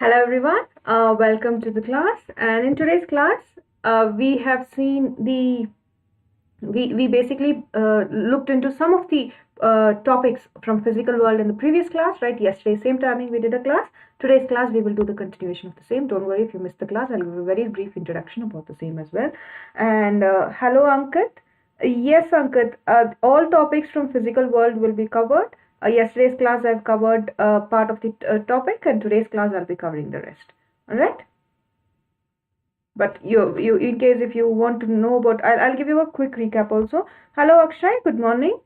Hello everyone, welcome to the class. And in today's class we have seen we basically looked into some of the topics from physical world in the previous class, right? Yesterday same timing we did a class. Today's class we will do the continuation of the same. Don't worry if you missed the class, I'll give a very brief introduction about the same as well. And hello Ankit. Yes Ankit, all topics from physical world will be covered. Yesterday's class I've covered part of the topic, and today's class I'll be covering the rest. All right. But you in case if you want to know about, I'll give you a quick recap also. Hello Akshay, good morning.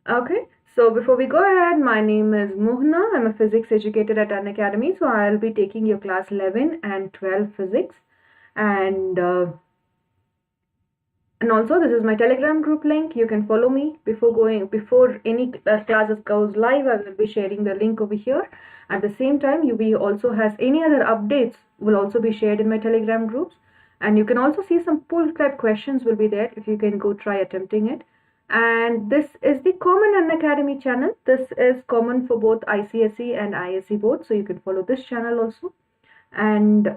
Okay. So before we go ahead, my name is Mohana. I'm a physics educator at Unacademy. So I'll be taking your class 11 and 12 physics, and also this is my Telegram group link. You can follow me before any classes goes live. I will be sharing the link over here. At the same time, UB also has any other updates will also be shared in my Telegram groups, and you can also see some poll type questions will be there if you can go try attempting it. And this is the common Unacademy channel. This is common for both ICSE and ISC both, so you can follow this channel also. And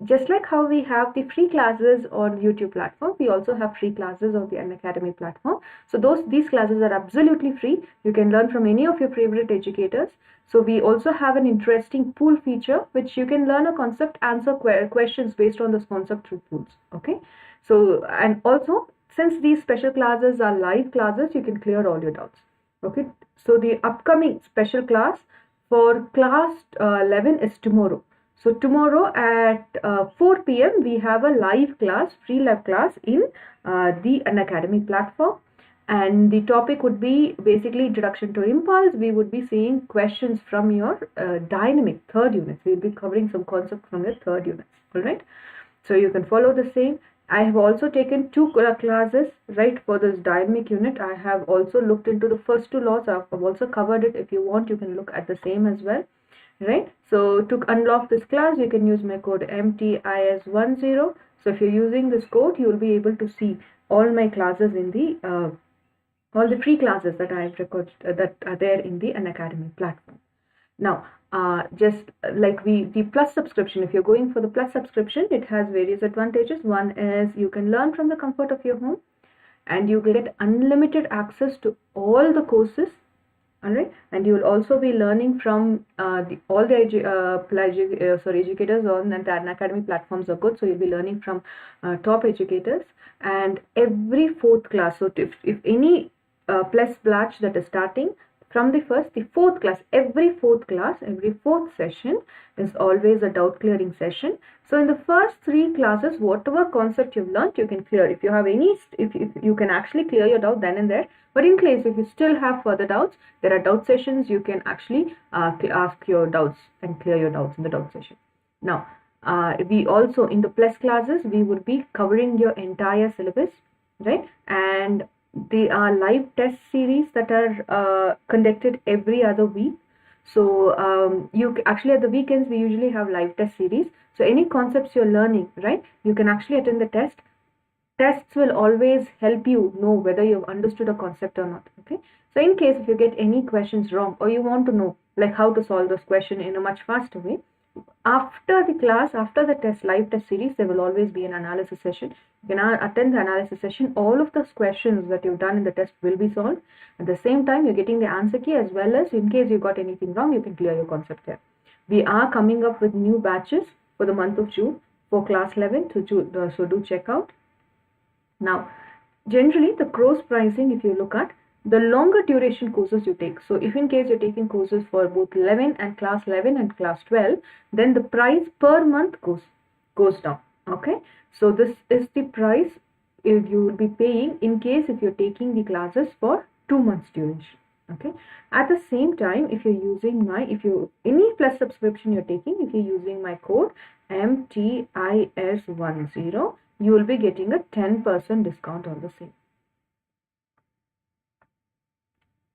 just like how we have the free classes on YouTube platform, we also have free classes on the Unacademy platform. So these classes are absolutely free. You can learn from any of your favorite educators. So we also have an interesting pool feature, which you can learn a concept, answer questions based on this concept through pools. Okay. So, and also since these special classes are live classes, you can clear all your doubts. Okay. So the upcoming special class for class 11 is tomorrow. So tomorrow at 4 p.m. we have a live class, free live class in the Unacademy platform, and the topic would be basically introduction to impulse. We would be seeing questions from your dynamic third units. We will be covering some concepts from your third units. All right. So you can follow the same. I have also taken two classes, right, for this dynamic unit. I have also looked into the first two laws. I've also covered it. If you want, you can look at the same as well. Right. So to unlock this class, you can use my code MTIS10. So if you're using this code, you will be able to see all my classes in the all the free classes that I've recorded that are there in the Unacademy platform. Now, just like the plus subscription, if you're going for the plus subscription, it has various advantages. One is you can learn from the comfort of your home, and you get unlimited access to all the courses. All right, and you will also be learning from all the educators on the Unacademy platforms are good. So you'll be learning from top educators, and every fourth class. So if any plus batch that is starting from the fourth class, every fourth session is always a doubt clearing session. So in the first three classes, whatever concept you've learned, you can clear. If you have any, if you can actually clear your doubt then and there. But in case if you still have further doubts, there are doubt sessions. You can actually ask your doubts and clear your doubts in the doubt session. Now, we also in the plus classes, we would be covering your entire syllabus, right? And they are live test series that are conducted every other week. So you actually at the weekends we usually have live test series. So any concepts you're learning, right, you can actually attend the test. Tests will always help you know whether you've understood a concept or not. Okay. So in case if you get any questions wrong, or you want to know like how to solve this question in a much faster way, after the class, after the live test series, there will always be an analysis session. You can attend the analysis session. All of those questions that you've done in the test will be solved. At the same time, you're getting the answer key, as well as in case you got anything wrong, you can clear your concept there. We are coming up with new batches for the month of June for class 11, so do check out. Now, generally the gross pricing, if you look at the longer duration courses you take. So if in case you're taking courses for both 11 and class 11 and class 12, then the price per month goes down. Okay. So this is the price you will be paying in case if you're taking the classes for 2 months duration. Okay. At the same time, if you're using any plus subscription you're taking, if you're using my code MTIS10, you will be getting a 10% discount on the same.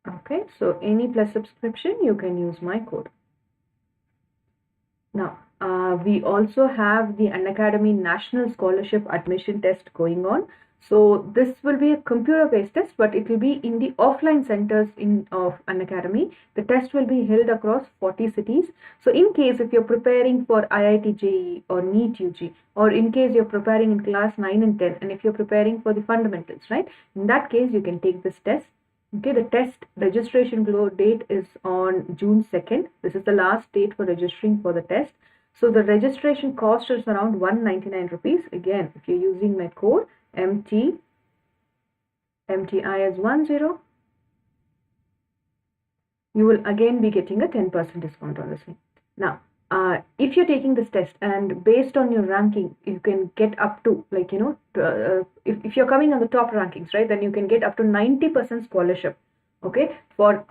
Okay, so any plus subscription, you can use my code. Now, we also have the Unacademy National Scholarship Admission Test going on. So this will be a computer-based test, but it will be in the offline centers of Unacademy. The test will be held across 40 cities. So in case if you're preparing for IIT JEE or NEET UG, or in case you're preparing in class 9 and 10, and if you're preparing for the fundamentals, right? In that case, you can take this test. Okay, the test registration date is on June 2nd. This is the last date for registering for the test. So the registration cost is around 199 rupees. Again, if you're using my code MTI is 10, you will again be getting a 10% discount on the same. Now, if you're taking this test and based on your ranking, you can get up to, like, you know, if you're coming on the top rankings, right, then you can get up to 90% scholarship. Okay, for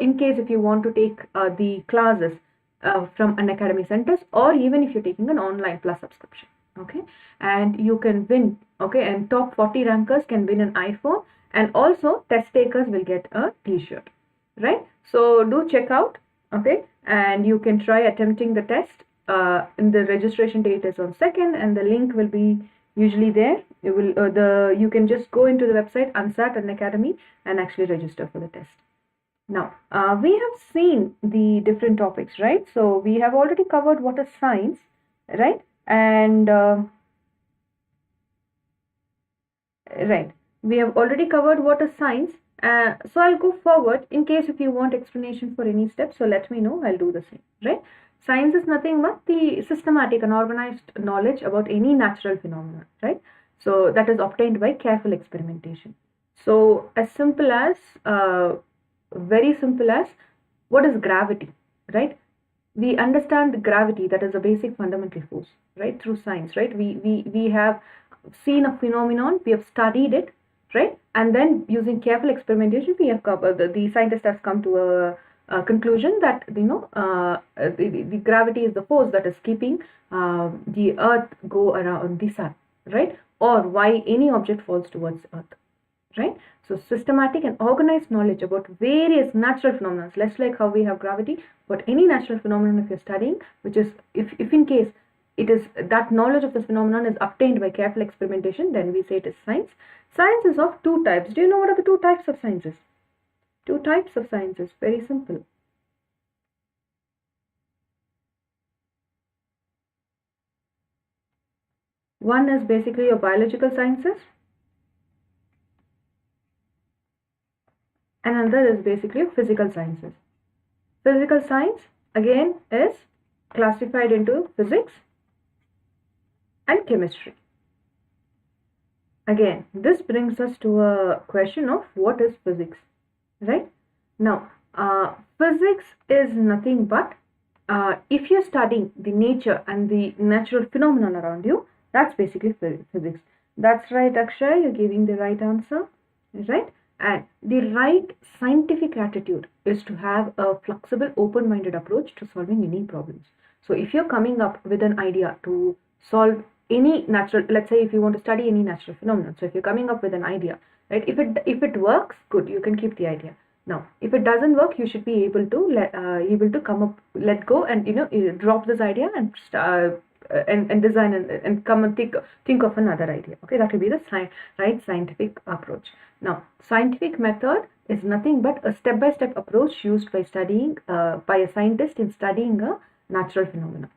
in case if you want to take the classes from Unacademy centers, or even if you're taking an online plus subscription. Okay, and you can win. Okay, and top 40 rankers can win an iPhone, and also test takers will get a t-shirt, right? So do check out. Okay, and you can try attempting the test. In the registration date is on 2nd, and the link will be usually there. You will you can just go into the website Unsat Unacademy and actually register for the test. Now, we have seen the different topics, right? So we have already covered what is science, right? And right, we have already covered what is science. So I'll go forward in case if you want explanation for any step. So let me know, I'll do the same, right? Science is nothing but the systematic and organized knowledge about any natural phenomenon, right? So that is obtained by careful experimentation. So as simple as, very simple as, what is gravity, right? We understand gravity, that is a basic fundamental force, right, through science, right? We have seen a phenomenon, we have studied it, right? And then using careful experimentation, we have the scientists have come to a conclusion that, you know, the gravity is the force that is keeping the earth go around the sun, right? Or why any object falls towards earth, right? So systematic and organized knowledge about various natural phenomena, less like how we have gravity, but any natural phenomenon if you're studying, which is if in case it is that knowledge of this phenomenon is obtained by careful experimentation, then we say it is science. Science is of two types. Do you know what are the two types of sciences? Two types of sciences, very simple. One is basically your biological sciences, and another is basically physical sciences. Physical science again is classified into physics and chemistry. Again, this brings us to a question of what is physics, right? Now, physics is nothing but if you're studying the nature and the natural phenomenon around you, that's basically physics. That's right, Akshay, you're giving the right answer, right? And the right scientific attitude is to have a flexible, open-minded approach to solving any problems. So if you're coming up with an idea to solve any natural, let's say if you want to study any natural phenomenon, so if you're coming up with an idea, right, if it works, good, you can keep the idea. Now, if it doesn't work, you should be able to come up, let go, and, you know, drop this idea and and design and come and think of another idea. Okay, that will be the right scientific approach. Now, scientific method is nothing but a step-by-step approach used by studying by a scientist in studying a natural phenomenon.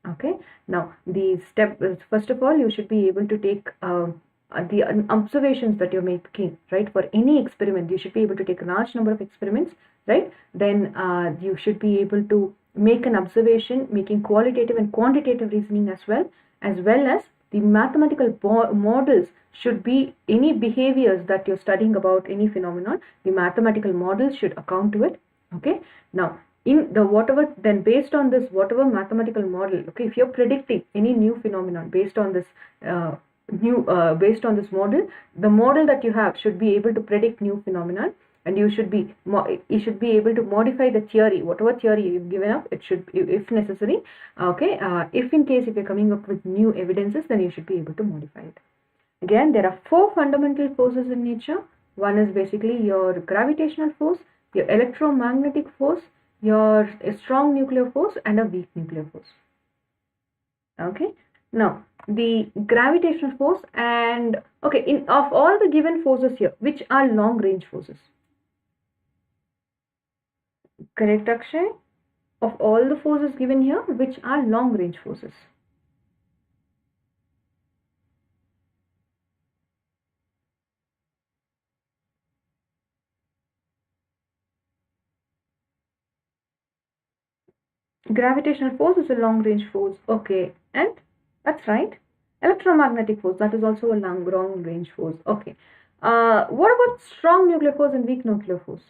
Okay, now the step first of all, you should be able to take the observations that you're making, right? For any experiment, you should be able to take a large number of experiments, right? Then you should be able to make an observation, making qualitative and quantitative reasoning as well as the mathematical models should be any behaviors that you're studying about any phenomenon. The mathematical models should account to it. Okay, now in the whatever, then based on this whatever mathematical model, okay, if you're predicting any new phenomenon based on this based on this model, the model that you have should be able to predict new phenomenon, and you should be able to modify the theory, whatever theory you've given up, it should, if necessary, okay, if in case if you're coming up with new evidences, then you should be able to modify it. Again, there are four fundamental forces in nature. One is basically your gravitational force, your electromagnetic force, your strong nuclear force, and a weak nuclear force. Okay, Now, the gravitational force and, okay, of all the given forces here, which are long range forces? Correct, Akshay? Of all the forces given here, which are long range forces? Gravitational force is a long range force. Okay, and that's right. Electromagnetic force, that is also a long range force. Okay. What about strong nuclear force and weak nuclear force?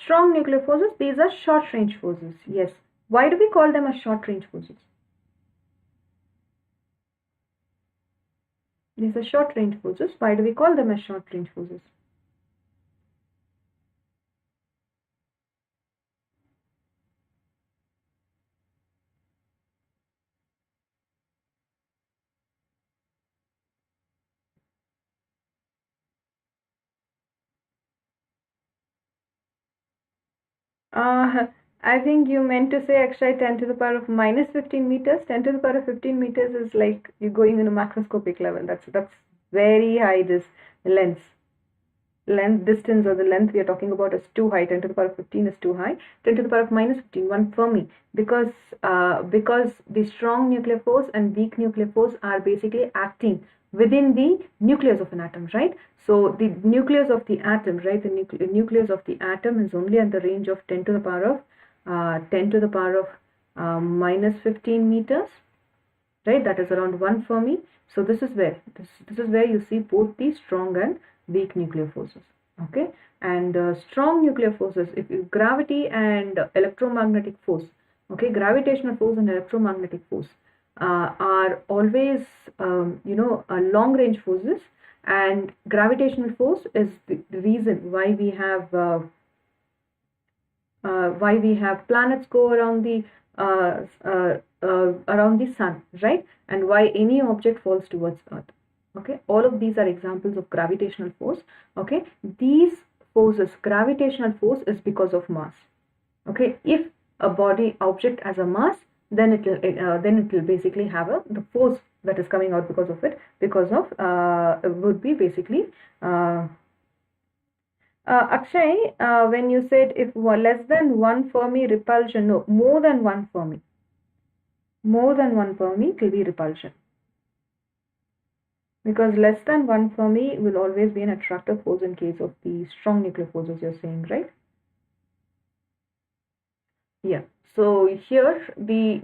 Strong nuclear forces, these are short range forces. Yes. Why do we call them as short range forces? These are short range forces. Why do we call them as short range forces? Uh, I think you meant to say actually 10 to the power of minus 15 meters. 10 to the power of 15 meters is like you're going in a macroscopic level. That's very high, this length. Length distance or the length we are talking about is too high. 10 to the power of 15 is too high. 10 to the power of minus 15, 1 Fermi, because the strong nuclear force and weak nuclear force are basically acting within the nucleus of an atom, right? So the nucleus of the atom, right, the nucleus of the atom is only at the range of 10 to the power of minus 15 meters, right? That is around 1 Fermi. So this is where you see both the strong and weak nuclear forces. Okay, and strong nuclear forces, if you gravity and electromagnetic force, okay, gravitational force and electromagnetic force are always long range forces, and gravitational force is the reason why we have planets go around the sun, right? And why any object falls towards Earth. Okay, all of these are examples of gravitational force. Okay, these forces, gravitational force is because of mass. Okay, if a body object has a mass, then it will basically have the force that is coming out because of it, would be basically Akshay, when you said if less than 1 Fermi repulsion, no, more than 1 Fermi, it will be repulsion. Because less than 1 Fermi will always be an attractive force in case of the strong nuclear forces you're saying, right? Yeah. So here the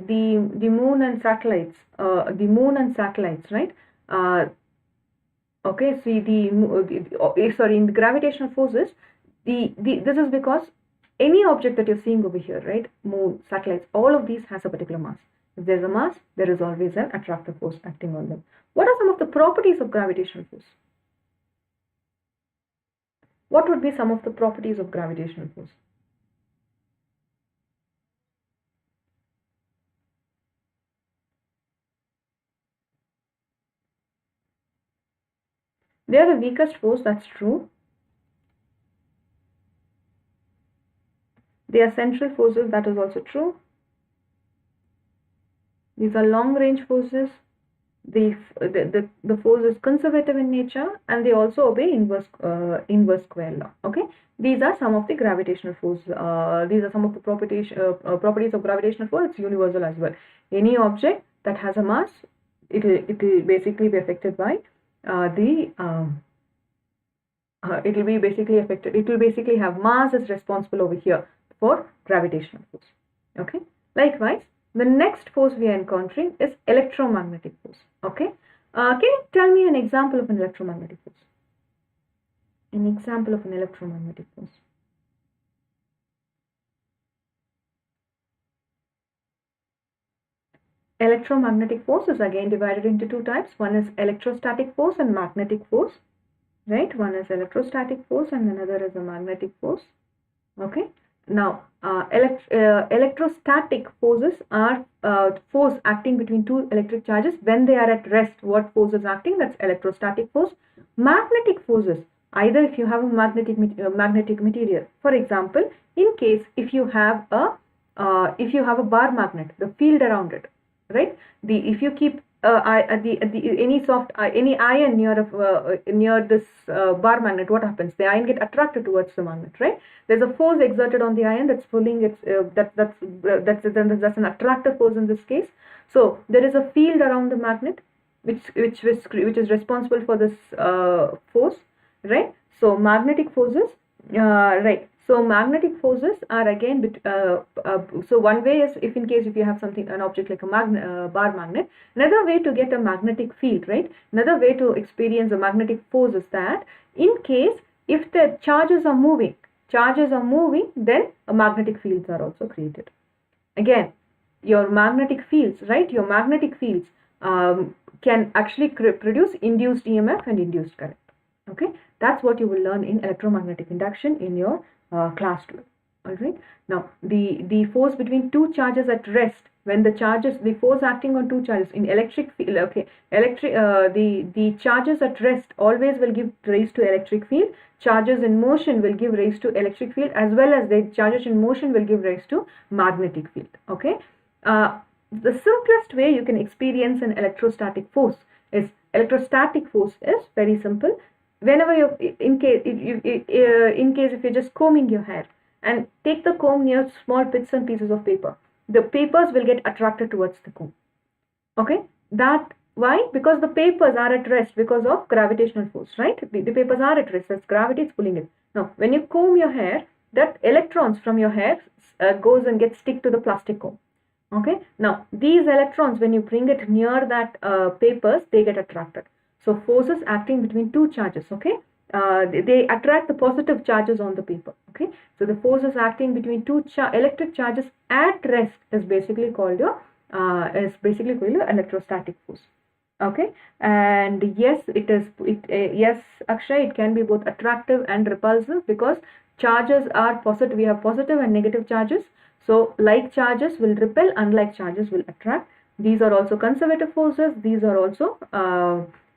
moon and satellites, right? Okay. See sorry, in the gravitational forces, this is because any object that you're seeing over here, right? Moon, satellites, all of these has a particular mass. If there's a mass, there is always an attractive force acting on them. What are some of the properties of gravitational force? What would be some of the properties of gravitational force? They are the weakest force, that's true. They are central forces, that is also true. These are long range forces. The force is conservative in nature, and they also obey inverse square law. Okay, these are some of the gravitational force. These are some of the properties of gravitational force. It's universal as well. Any object that has a mass, it will basically be affected by it will be basically affected. It will basically have mass is responsible over here for gravitational force. Okay. Likewise, the next force we are encountering is electromagnetic force. Okay. Can you tell me an example of an electromagnetic force? An example of an electromagnetic force. Electromagnetic force is again divided into two types. One is electrostatic force and magnetic force. Right? One is electrostatic force and another is a magnetic force. Okay. Now, electrostatic forces are force acting between two electric charges when they are at rest. What force is acting? That's electrostatic force. Magnetic forces, either if you have a magnetic material. For example, in case if you have a bar magnet, the field around it, right? If you keep any iron near this bar magnet, what happens? The iron get attracted towards the magnet, right? There's a force exerted on the iron that's pulling its that's an attractive force in this case. So there is a field around the magnet which is responsible for this force, right? So magnetic forces, right? So magnetic forces are again so one way is if you have an object like a bar magnet. Another way to get a magnetic field, right? Another way to experience a magnetic force is that in case if the charges are moving, then magnetic fields are also created. Again, your magnetic fields, right? Your magnetic fields can actually produce induced EMF and induced current. Okay, that's what you will learn in electromagnetic induction in your class 12. All right. Now, the force between two charges at rest, when the force acting on two charges in electric field, okay, the charges at rest always will give rise to electric field. Charges in motion will give rise to electric field, as well as the charges in motion will give rise to magnetic field. Okay. The simplest way you can experience an electrostatic force is very simple. Whenever in case if you're just combing your hair and take the comb near small bits and pieces of paper, the papers will get attracted towards the comb. Okay, why? Because the papers are at rest because of gravitational force, right? The papers are at rest, that's gravity, it's pulling it. Now, when you comb your hair, that electrons from your hair goes and gets stick to the plastic comb. Okay, now these electrons, when you bring it near that papers, they get attracted. So forces acting between two charges, okay, they attract the positive charges on the paper. Okay, so the forces acting between two electric charges at rest is basically called your electrostatic force. Okay, and yes, yes, Akshay, it can be both attractive and repulsive because charges are positive. We have positive and negative charges. So like charges will repel, unlike charges will attract. These are also conservative forces. These are also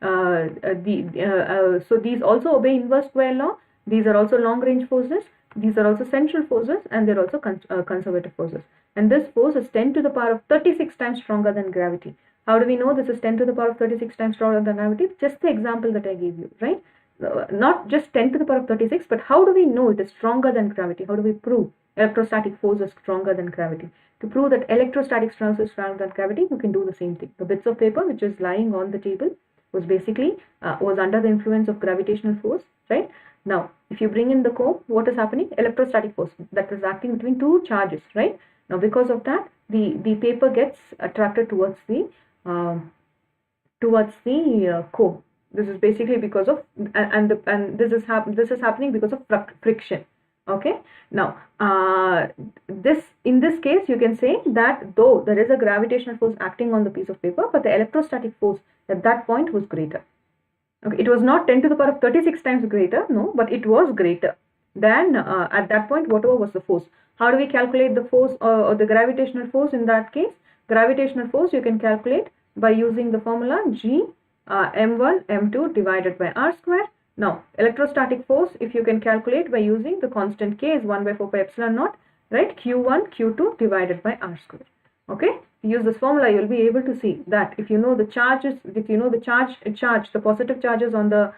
so these also obey inverse square law. These are also long range forces. These are also central forces, and they're also conservative forces. And this force is 10 to the power of 36 times stronger than gravity. How do we know this is 10 to the power of 36 times stronger than gravity? Just the example that I gave you, right? Not just 10 to the power of 36, but how do we know it is stronger than gravity? How do we prove electrostatic force is stronger than gravity? To prove that electrostatic force is stronger than gravity, you can do the same thing. The bits of paper which is lying on the table was basically was under the influence of gravitational force, right? Now, if you bring in the comb, what is happening? Electrostatic force that is acting between two charges, right? Now, because of that, the paper gets attracted towards the comb. This is basically because of this is happening because of friction. Okay. Now, in this case, you can say that though there is a gravitational force acting on the piece of paper, but the electrostatic force at that point was greater. Okay, it was not 10 to the power of 36 times greater, no, but it was greater than at that point whatever was the force. How do we calculate the force or the gravitational force in that case? Gravitational force you can calculate by using the formula G m1 m2 divided by r square. Now, electrostatic force, if you can calculate by using the constant K is 1 by 4 pi epsilon naught, right? Q1, Q2 divided by R square. Okay? Use this formula, you will be able to see that if you know the charges, if you know the the positive charges on the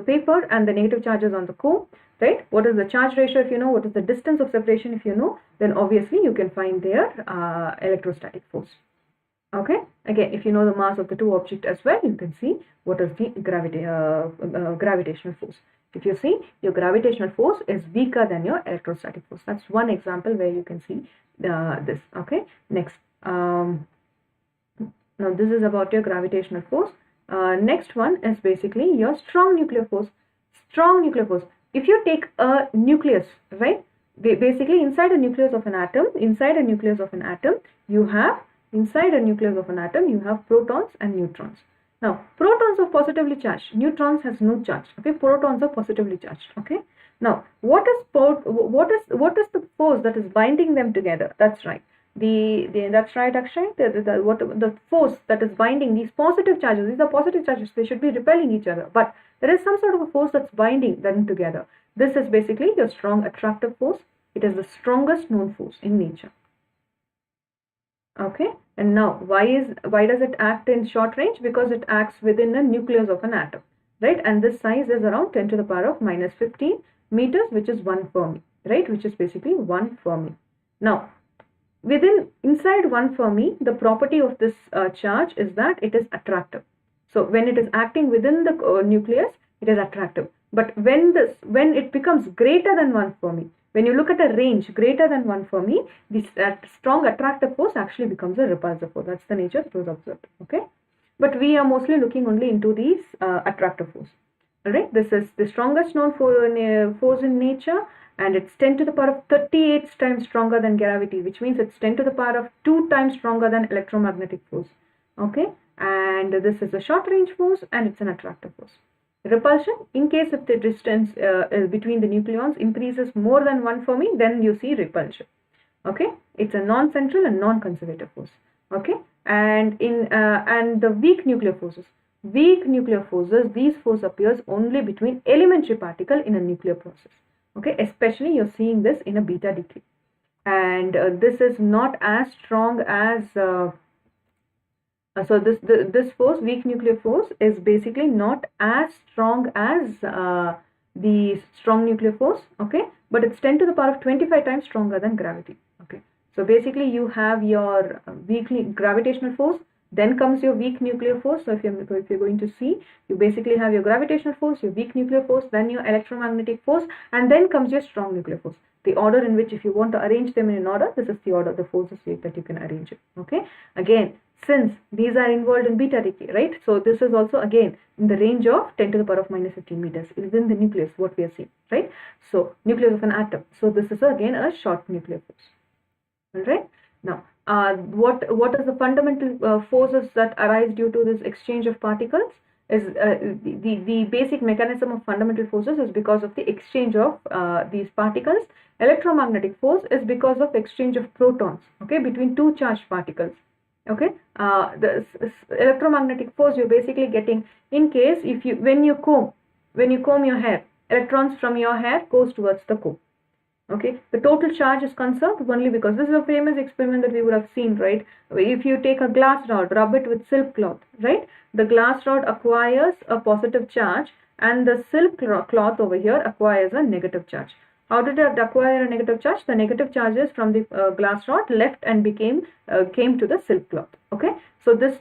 paper and the negative charges on the comb, right? What is the charge ratio if you know? What is the distance of separation if you know? Then obviously you can find their electrostatic force. Okay, again, if you know the mass of the two objects as well, you can see what is the gravitational force. If you see your gravitational force is weaker than your electrostatic force. That's one example where you can see this. Okay, next. Now this is about your gravitational force. Next one is basically your strong nuclear force. Strong nuclear force. If you take a nucleus, right? Basically inside a nucleus of an atom, you have protons and neutrons. Now, protons are positively charged. Neutrons has no charge. Okay, protons are positively charged. Okay. Now, what is the force that is binding them together? That's right. That's right, Akshay. The force that is binding these positive charges. These are positive charges. They should be repelling each other. But there is some sort of a force that's binding them together. This is basically your strong attractive force. It is the strongest known force in nature. Okay. And now, why does it act in short range? Because it acts within the nucleus of an atom, right? And this size is around 10 to the power of minus 15 meters, which is 1 Fermi, right? Which is basically 1 Fermi. Now, inside 1 Fermi, the property of this charge is that it is attractive. So when it is acting within the nucleus, it is attractive. But when it becomes greater than 1 Fermi, when you look at a range greater than 1 Fermi, this strong attractive force actually becomes a repulsive force. That's the nature that was observed. Okay, but we are mostly looking only into these attractive force. All right, this is the strongest known force in nature, and it's 10 to the power of 38 times stronger than gravity, which means it's 10 to the power of 2 times stronger than electromagnetic force. Okay, and this is a short range force, and it's an attractive force. Repulsion, in case if the distance between the nucleons increases more than 1 Fermi, then you see repulsion. Okay, it's a non-central and non-conservative force. Okay, and the weak nuclear forces, these force appears only between elementary particle in a nuclear process. Okay, especially you're seeing this in a beta decay, and this is not as strong as so this force, weak nuclear force, is basically not as strong as the strong nuclear force. Okay, but it's 10 to the power of 25 times stronger than gravity. Okay, so basically you have your weak gravitational force, then comes your weak nuclear force. So if you're going to see, you basically have your gravitational force, your weak nuclear force, then your electromagnetic force, and then comes your strong nuclear force. The order in which, if you want to arrange them in an order, this is the order, the forces that you can arrange it. Okay, again, since these are involved in beta decay, right? So this is also again in the range of 10 to the power of minus 15 meters within the nucleus, what we are seeing, right? So nucleus of an atom. So this is again a short nuclear force. All right. Now, what is the fundamental forces that arise due to this exchange of particles? Is the basic mechanism of fundamental forces is because of the exchange of these particles. Electromagnetic force is because of exchange of protons, okay, between two charged particles. Okay, the electromagnetic force you're basically getting in case if you when you comb your hair, electrons from your hair goes towards the comb. Okay, the total charge is conserved only because this is a famous experiment that we would have seen, right? If you take a glass rod, rub it with silk cloth, right? The glass rod acquires a positive charge, and the silk cloth over here acquires a negative charge. How did it acquire a negative charge? The negative charges from the glass rod left and came to the silk cloth. Okay, so this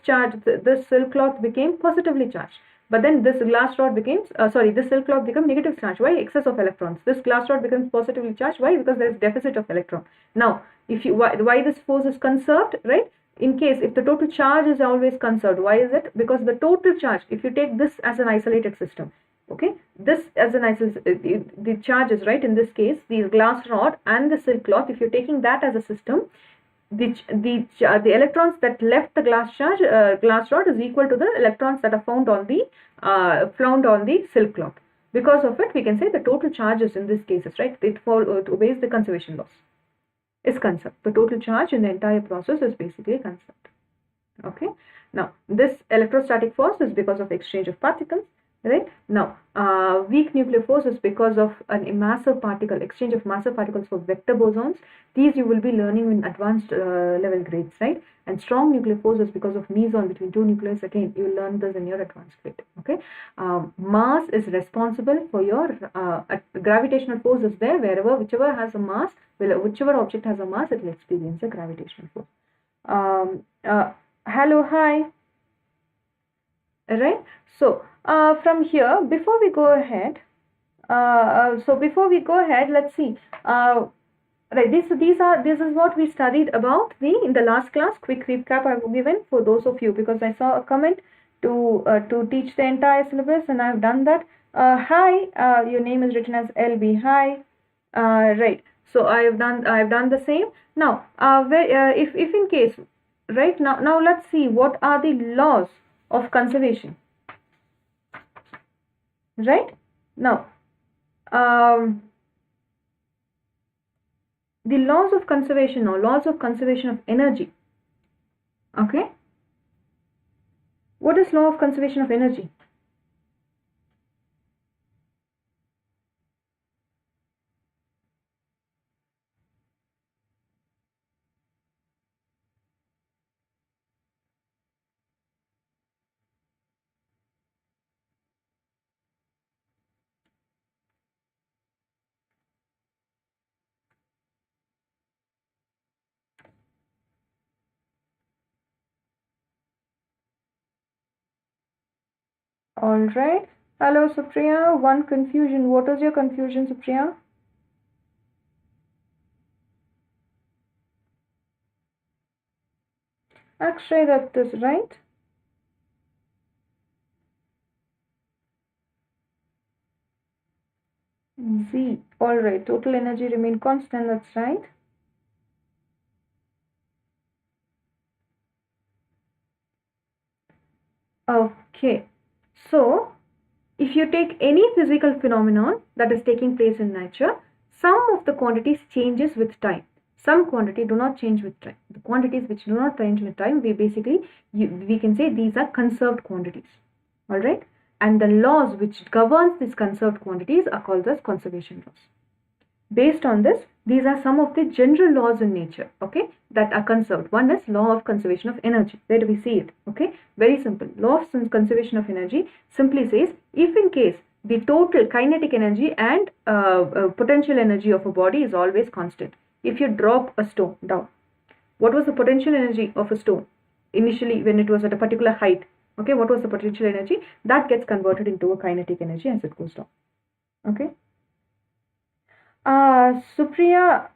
silk cloth became positively charged. But then this glass rod this silk cloth becomes negative charge. Why? Excess of electrons. This glass rod becomes positively charged. Why? Because there is deficit of electron. Now, why this force is conserved, right? In case if the total charge is always conserved, why is it? Because the total charge, if you take this as an isolated system, okay, this as an isolated, the charges, right? In this case, the glass rod and the silk cloth, if you're taking that as a system, the electrons that left the glass rod is equal to the electrons that are found on the silk cloth. Because of it, we can say the total charges in this case is, right, it obeys the conservation laws, is conserved. The total charge in the entire process is basically conserved. Okay, now this electrostatic force is because of exchange of particles. Right, now weak nuclear force is because of exchange of massive particles for vector bosons. These you will be learning in advanced level grades, right? And strong nuclear force is because of meson between two nuclei. Again, you will learn this in your advanced grade. Okay, mass is responsible for your gravitational force is there wherever whichever object has a mass, it will experience a gravitational force. Hello, hi. Right, so from here, before we go ahead, let's see. Right, this is what we studied about in the last class. Quick recap I have given for those of you, because I saw a comment to teach the entire syllabus, and I have done that. Hi, your name is written as LB. Hi, right. So I have done the same. Now, if in case, right, now let's see what are the laws of conservation. Right, now the laws of conservation or laws of conservation of energy. Okay, what is law of conservation of energy? All right. Hello, Supriya. One confusion. What is your confusion, Supriya? Akshay, that is right. Z. All right. Total energy remain constant. That's right. Okay. So, if you take any physical phenomenon that is taking place in nature, some of the quantities changes with time. Some quantity do not change with time. The quantities which do not change with time, we can say these are conserved quantities. All right. And the laws which governs these conserved quantities are called as conservation laws. Based on this, these are some of the general laws in nature, okay, that are conserved. One is law of conservation of energy. Where do we see it? Okay, very simple. Law of conservation of energy simply says, if in case the total kinetic energy and potential energy of a body is always constant. If you drop a stone down, what was the potential energy of a stone initially when it was at a particular height? Okay, what was the potential energy? That gets converted into a kinetic energy as it goes down. Okay. Supriya,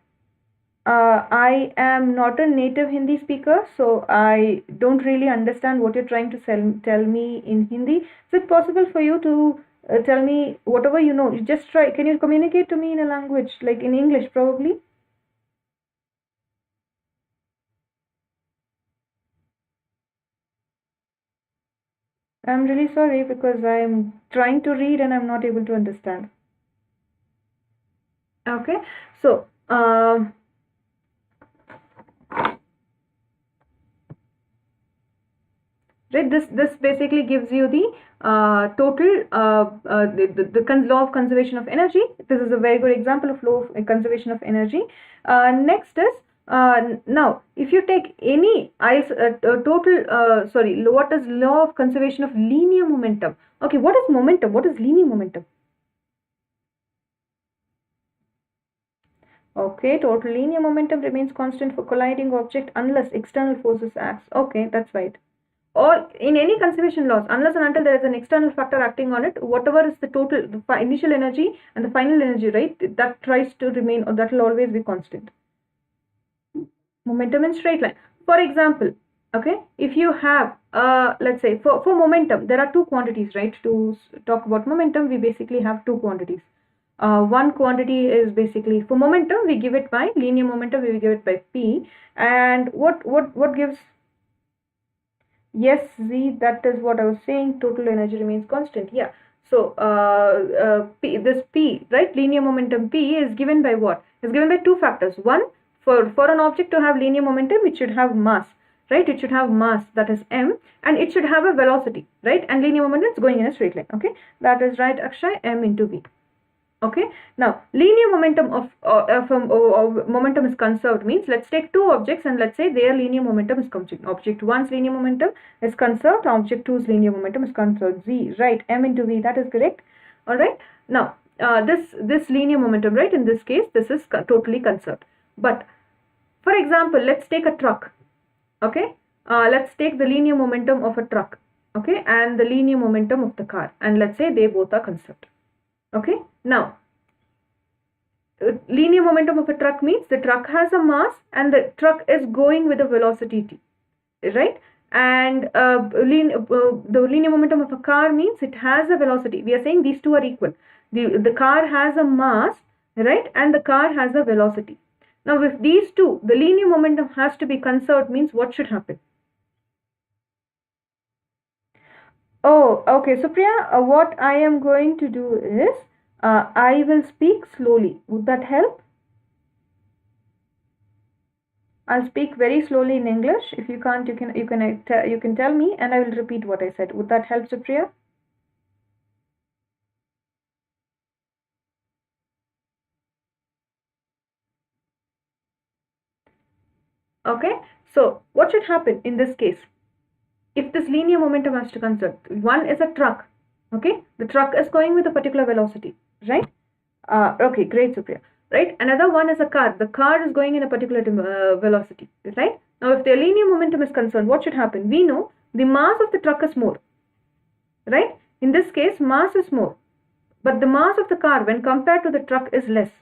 I am not a native Hindi speaker, so I don't really understand what you're trying to tell me in Hindi. Is it possible for you to tell me whatever you know? You just try. Can you communicate to me in a language like in English, probably? I'm really sorry because I'm trying to read and I'm not able to understand. Okay, so right, this basically gives you the total law of conservation of energy. This is a very good example of law of conservation of energy. Next is now if you take any what is law of conservation of linear momentum? Okay, what is momentum? What is linear momentum? Okay, total linear momentum remains constant for colliding object unless external forces acts. Okay, that's right. Or in any conservation laws, unless and until there is an external factor acting on it, whatever is the total, the initial energy and the final energy, right, that tries to remain, or that will always be constant. Momentum in straight line. For example, okay, if you have, let's say, for momentum, there are two quantities, right? To talk about momentum, we basically have two quantities. One quantity is basically, for momentum, we give it by linear momentum, we give it by P. And what gives? Yes, Z, that is what I was saying. Total energy remains constant. Yeah. So this P, right, linear momentum P is given by what? It's given by two factors. One, for an object to have linear momentum, it should have mass, right? It should have mass, that is m, and it should have a velocity, right? And linear momentum is going in a straight line. Okay, that is right, Akshay. M into V. Okay, now linear momentum of momentum is conserved means, let's take two objects and let's say their linear momentum is conserved. Object 1's linear momentum is conserved, object 2's linear momentum is conserved. Z, right, m into v, that is correct. All right, now this linear momentum, right, in this case this is totally conserved. But for example, let's take a truck. Okay, let's take the linear momentum of a truck, okay, and the linear momentum of the car, and let's say they both are conserved. Okay, now linear momentum of a truck means the truck has a mass and the truck is going with a velocity t, right? And the linear momentum of a car means it has a velocity. We are saying these two are equal. The car has a mass, right, and the car has a velocity. Now with these two, the linear momentum has to be conserved means what should happen? Oh, okay. So Priya, what I am going to do is I will speak slowly. Would that help? I'll speak very slowly in English. If you can't, you can tell me, and I will repeat what I said. Would that help, Supriya? Okay. So what should happen in this case? If this linear momentum has to conserve, one is a truck. Okay, the truck is going with a particular velocity, right? Okay, great, Supriya. Right, another one is a car. The car is going in a particular velocity, right? Now, if the linear momentum is concerned, what should happen? We know the mass of the truck is more, right? In this case, mass is more, but the mass of the car when compared to the truck is less.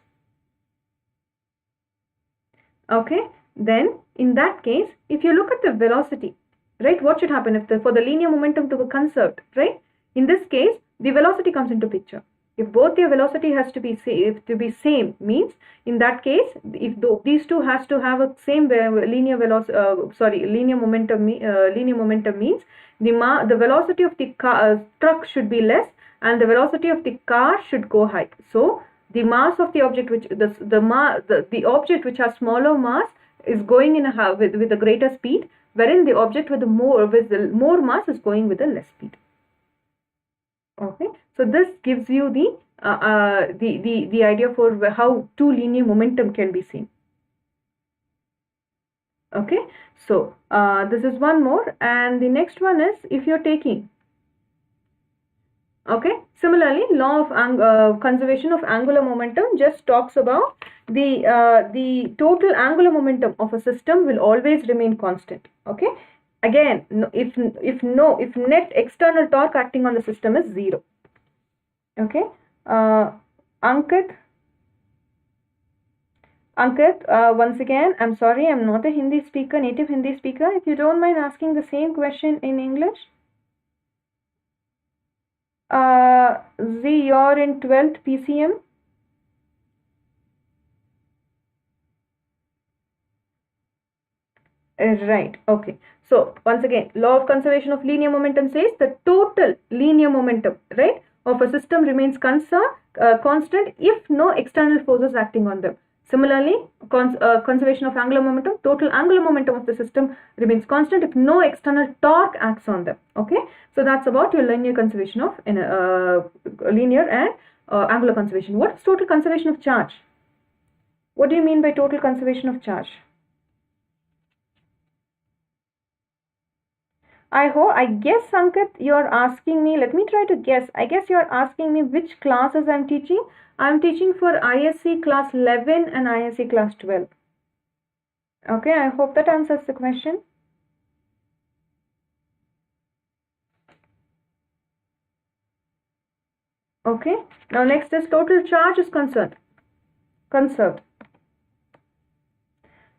Okay, then in that case, if you look at the velocity, right, what should happen if for the linear momentum to be conserved, right? In this case, the velocity comes into picture. If both their velocity has to be same, means in that case, if these two has to have a same linear momentum means the velocity of the truck should be less and the velocity of the car should go high. So the mass of the object the object which has smaller mass is going in with a greater speed, wherein the object with the more mass is going with a less speed. Okay, so this gives you the idea for how two linear momentum can be seen. Okay, so this is one more, and the next one is if you're taking. Okay, similarly, law of conservation of angular momentum just talks about the total angular momentum of a system will always remain constant. Okay, again, if net external torque acting on the system is 0. Okay, Ankit, once again, I'm sorry, I'm not a native Hindi speaker. If you don't mind asking the same question in English. Z, you're in 12th PCM. Right, okay. So, once again, law of conservation of linear momentum says the total linear momentum, right, of a system remains constant if no external forces acting on them. Similarly, conservation of angular momentum, total angular momentum of the system remains constant if no external torque acts on them. Okay, so that's about your linear conservation of linear and angular conservation. What is total conservation of charge? What do you mean by total conservation of charge? I guess, Ankit, you're asking me, let me try to guess. I guess you're asking me which classes I'm teaching. I'm teaching for ISC Class 11 and ISC Class 12. Okay, I hope that answers the question. Okay, now next is total charge is conserved.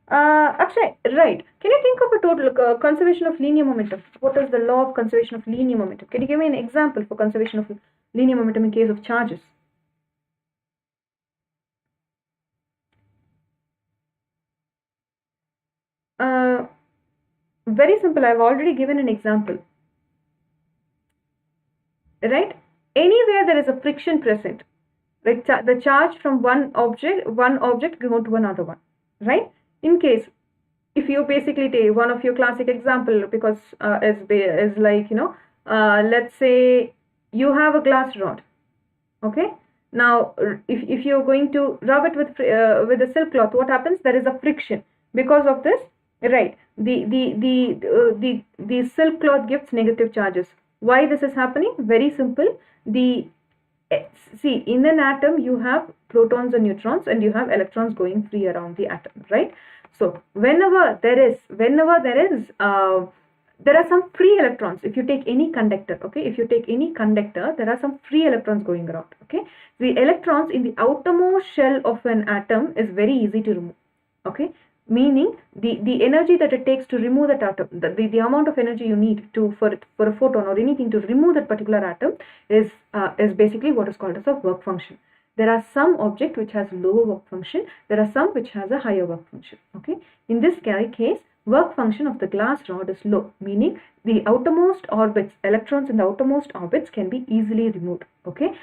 Actually, right. Can you think of a total conservation of linear momentum? What is the law of conservation of linear momentum? Can you give me an example for conservation of linear momentum in case of charges? Very simple. I've already given an example. Right? Anywhere there is a friction present, right? The charge from one object go to another one. Right? In case, if you basically take one of your classic example, because is like, you know, let's say you have a glass rod. Okay, now if you're going to rub it with a silk cloth, what happens? There is a friction. Because of this, right, the silk cloth gives negative charges. Why this is happening? Very simple. See, in an atom you have protons and neutrons and you have electrons going free around the atom, right? So whenever there is there are some free electrons. If you take any conductor, okay, there are some free electrons going around. Okay, the electrons in the outermost shell of an atom is very easy to remove. Okay, meaning the energy that it takes to remove that atom, the amount of energy you need for a photon or anything to remove that particular atom is basically what is called as a work function. There are some object which has lower work function. There are some which has a higher work function. Okay. In this case, work function of the glass rod is low, meaning the outermost orbits, electrons in the outermost orbits can be easily removed. Okay,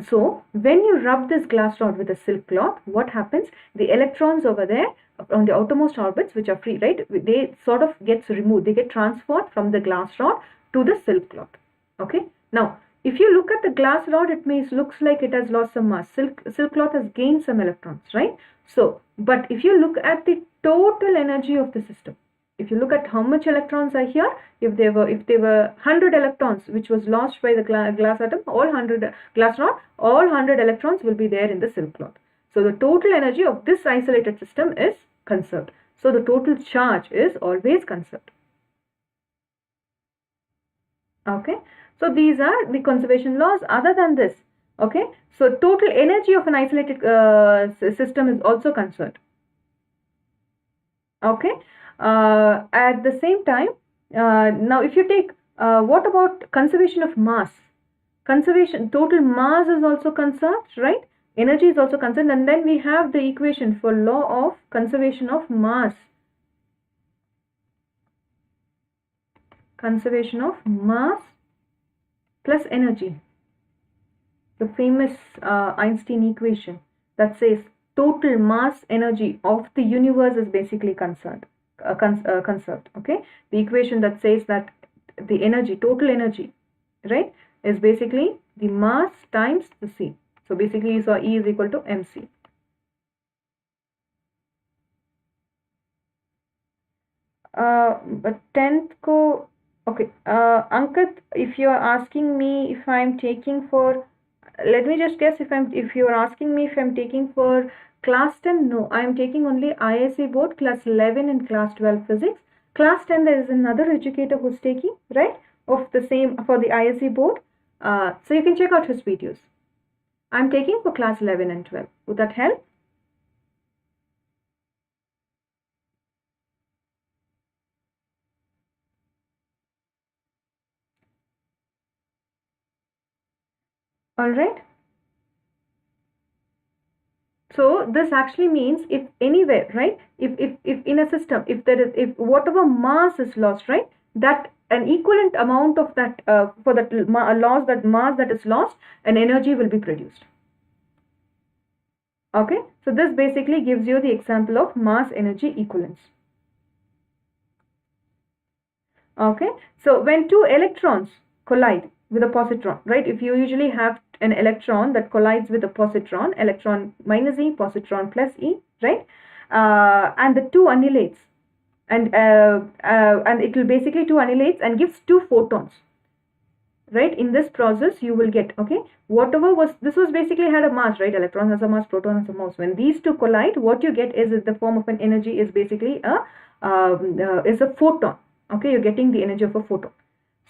so when you rub this glass rod with a silk cloth, what happens? The electrons over there on the outermost orbits, which are free, right, they sort of gets removed, they get transferred from the glass rod to the silk cloth. Okay, now if you look at the glass rod, it looks like it has lost some mass. Silk cloth has gained some electrons, right? So, but if you look at the total energy of the system, if you look at how much electrons are here, if there were 100 electrons which was lost by the glass atom, all 100 glass rod, all 100 electrons will be there in the silk cloth. So the total energy of this isolated system is conserved. So the total charge is always conserved. Okay, so these are the conservation laws. Other than this, okay, so total energy of an isolated system is also conserved. Okay, at the same time, now if you take what about conservation of mass? Conservation, total mass is also conserved, right? Energy is also conserved, and then we have the equation for law of conservation of mass. Conservation of mass plus energy. The famous Einstein equation that says total mass energy of the universe is basically conserved. Okay, the equation that says that the energy, total energy, right, is basically the mass times the C. So basically you saw E is equal to mc. But 10th ko, okay, Ankit, if you are asking me if I'm taking for, let me just guess, if you are asking me if I'm taking for class 10, no, I'm taking only ISC board class 11 and class 12 physics. Class 10 there is another educator who's taking, right, of the same for the ISC board. So you can check out his videos. I'm taking for class 11 and 12. Would that help? All right. So this actually means if anywhere, right, if in a system, if there is, if whatever mass is lost, right, that an equivalent amount of that for that loss, that mass that is lost, an energy will be produced. Okay, so this basically gives you the example of mass energy equivalence. Okay, so when two electrons collide with a positron, right, if you usually have an electron that collides with a positron, electron minus E, positron plus E, right, and the two annihilates, and it will basically two annihilates and gives two photons, right. In this process you will get, okay, whatever was, this was basically had a mass, right, electron has a mass, proton has a mass. When these two collide, what you get is the form of an energy is basically a photon. Okay, you're getting the energy of a photon.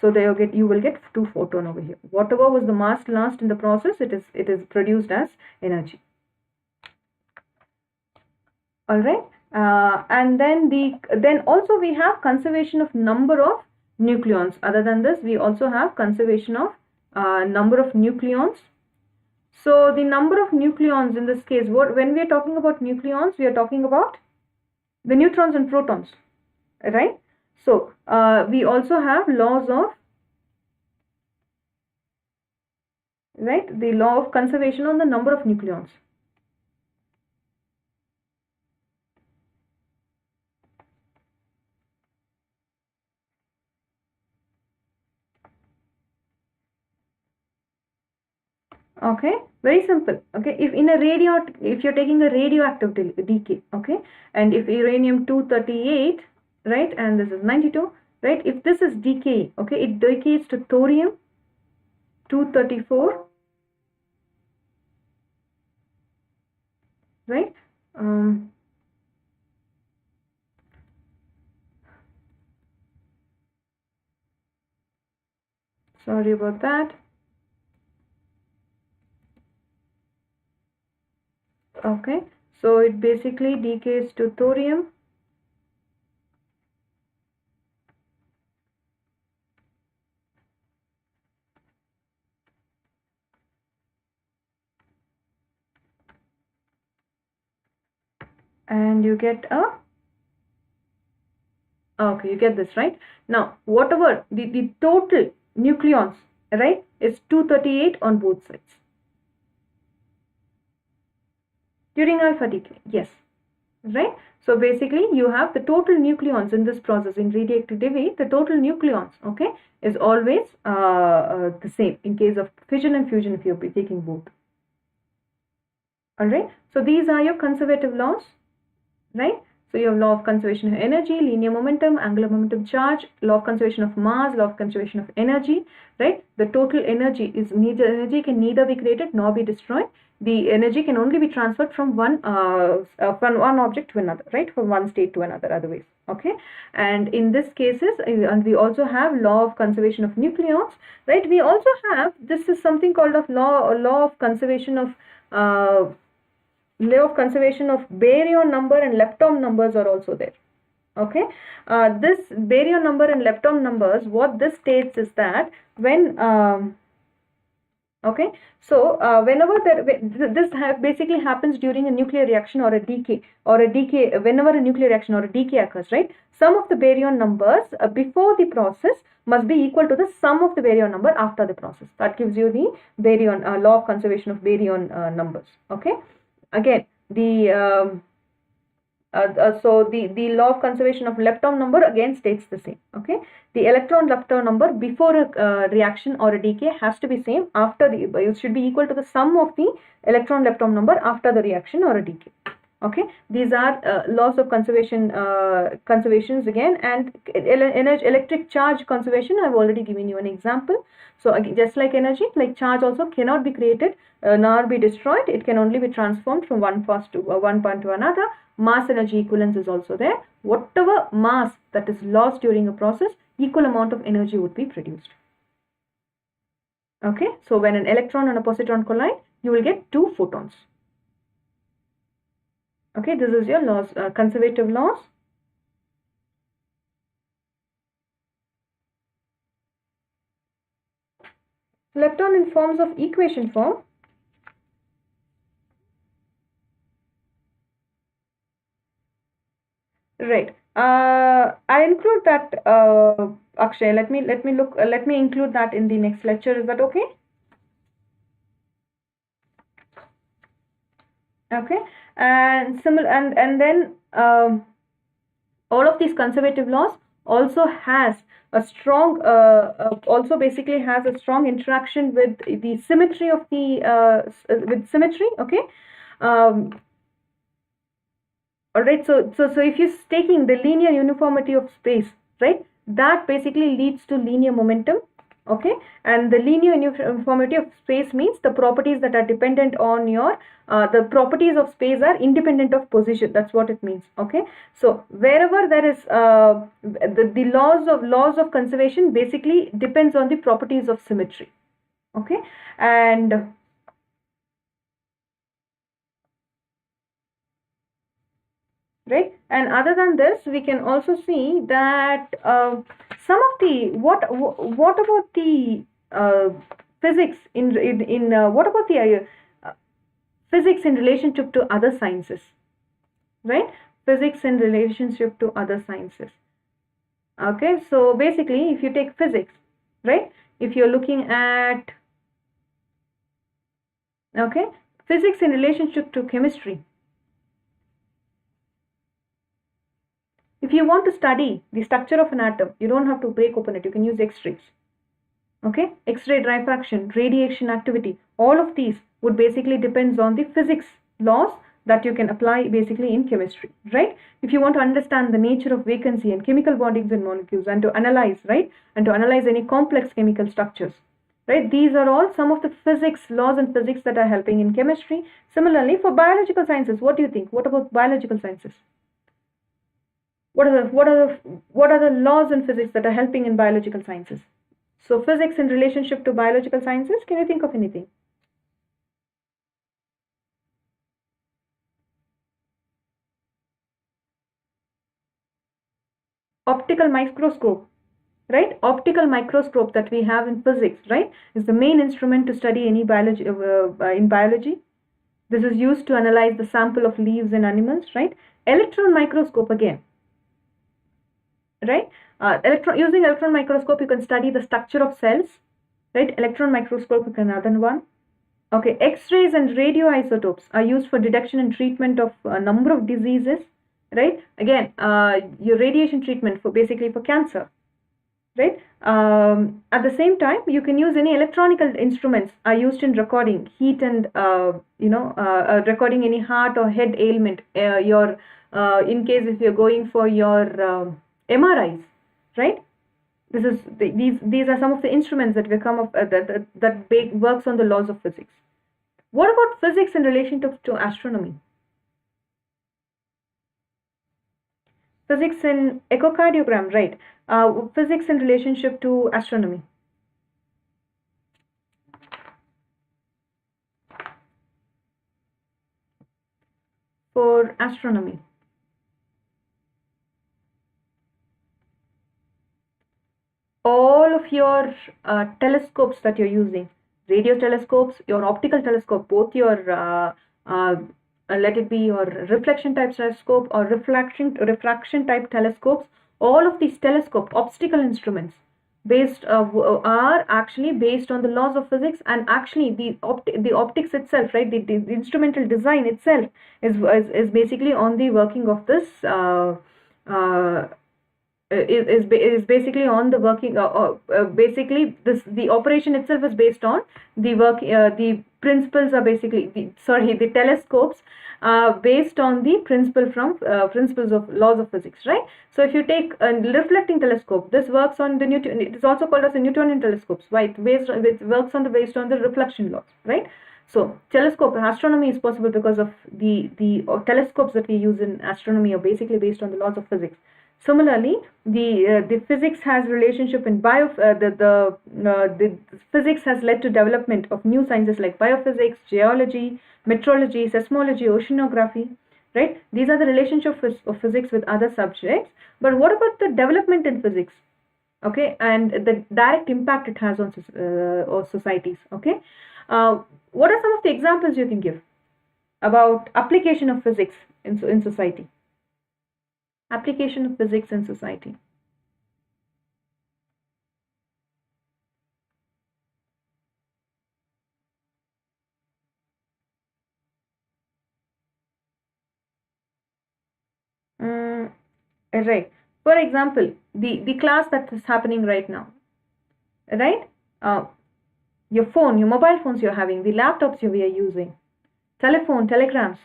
So there you will get two photon over here. Whatever was the mass lost in the process, it is produced as energy. All right, and then also we have conservation of number of nucleons. Other than this, we also have conservation of number of nucleons. So the number of nucleons in this case, when we are talking about nucleons, we are talking about the neutrons and protons, right? So we also have laws of, right, the law of conservation on the number of nucleons. Okay, very simple. Okay, if you're taking a radioactive decay, okay, and if uranium 238, right, and this is 92, right, if this is decay, okay, it decays to thorium 234, right, sorry about that. Okay, so it basically decays to thorium and you get a Okay, you get this, right? Now, whatever the total nucleons, right, is 238 on both sides. During alpha decay, yes, right? So basically, you have the total nucleons in this process. In radioactive decay, the total nucleons, okay, is always the same in case of fission and fusion if you're taking both. Alright, so these are your conservative laws, right? So you have law of conservation of energy, linear momentum, angular momentum charge, law of conservation of mass, law of conservation of energy, right? The total energy can neither be created nor be destroyed. The energy can only be transferred from one object to another, right? From one state to another, otherwise. Okay, and in this cases, and we also have law of conservation of nucleons, right? We also have, this is something called of law of conservation of law of conservation of baryon number and lepton numbers are also there. Okay, this baryon number and lepton numbers, what this states is that when okay, so whenever this basically happens during a nuclear reaction or a decay whenever a nuclear reaction or a decay occurs, right? Sum of the baryon numbers before the process must be equal to the sum of the baryon number after the process. That gives you the baryon law of conservation of baryon numbers. Okay, again the so the law of conservation of lepton number again states the same. Okay, the electron lepton number before a reaction or a decay has to be same after the, it should be equal to the sum of the electron lepton number after the reaction or a decay. Okay, these are laws of conservations again, and electric charge conservation I've already given you an example. So again, just like energy, like charge also cannot be created nor be destroyed. It can only be transformed from one point to another. Mass energy equivalence is also there. Whatever mass that is lost during a process, equal amount of energy would be produced. Okay, so when an electron and a positron collide, you will get 2 photons. Okay, this is your laws, conservative laws. Lepton in forms of equation form. Right. I include that, Akshay. Let me include that in the next lecture. Is that okay? Okay, and similar, and then all of these conservative laws also has a strong also basically has a strong interaction with the symmetry of the with symmetry. Okay, all right, so if you're taking the linear uniformity of space, right, that basically leads to linear momentum. Okay, and the linear uniformity of space means the properties that are dependent on your the properties of space are independent of position. That's what it means. Okay, so wherever there is the laws of conservation basically depends on the properties of symmetry. Okay, and right, and other than this, we can also see that some of the what about the physics in what about the physics in relationship to other sciences, right? Physics in relationship to other sciences. Okay, so basically if you take physics, right, if you're looking at okay, physics in relationship to chemistry. If you want to study the structure of an atom, you don't have to break open it. You can use X-rays. Okay, X-ray diffraction, radiation activity, all of these would basically depends on the physics laws that you can apply basically in chemistry, right? If you want to understand the nature of vacancy and chemical bondings in molecules and to analyze, right, and to analyze any complex chemical structures, right, these are all some of the physics laws and physics that are helping in chemistry. Similarly, for biological sciences, what do you think? What about biological sciences? What are the laws in physics that are helping in biological sciences? So physics in relationship to biological sciences, can you think of anything? Optical microscope, right? Optical microscope that we have in physics, right, is the main instrument to study any biology in biology. This is used to analyze the sample of leaves in animals, right? Electron microscope again. right? Using electron microscope, you can study the structure of cells, right? Electron microscope is another one. Okay, X-rays and radioisotopes are used for detection and treatment of a number of diseases, right? Again, your radiation treatment for basically for cancer, right? At the same time, you can use any electronic instruments are used in recording heat and recording any heart or head ailment. In case if you're going for your MRIs, right? These are some of the instruments that will come up that works on the laws of physics. What about physics in relation to astronomy? Physics in echocardiogram, right? Physics in relationship to astronomy. For astronomy. All of your telescopes that you're using, radio telescopes, your optical telescope, both your let it be your reflection type telescope or refraction type telescopes, all of these optical instruments are actually based on the laws of physics, and actually the optics itself, right, the instrumental design itself is basically on the working of this is basically on the working basically the operation itself is based on the work the principles are basically the telescopes based on the principles of laws of physics, right? So if you take a reflecting telescope, this works on the Newton, it is also called as a Newtonian telescopes, right? It works on based on the reflection laws, right? So telescope astronomy is possible because of the telescopes that we use in astronomy are basically based on the laws of physics. Similarly, the physics has relationship in the physics has led to development of new sciences like biophysics, geology, meteorology, seismology, oceanography, right? These are the relationship of physics with other subjects. But what about the development in physics? Okay, and the direct impact it has on societies. Okay, what are some of the examples you can give about application of physics in society? Application of physics in society. Right. For example, the class that is happening right now, right? Your phone, your mobile phones you're having, the laptops we are using, telephone, telegrams.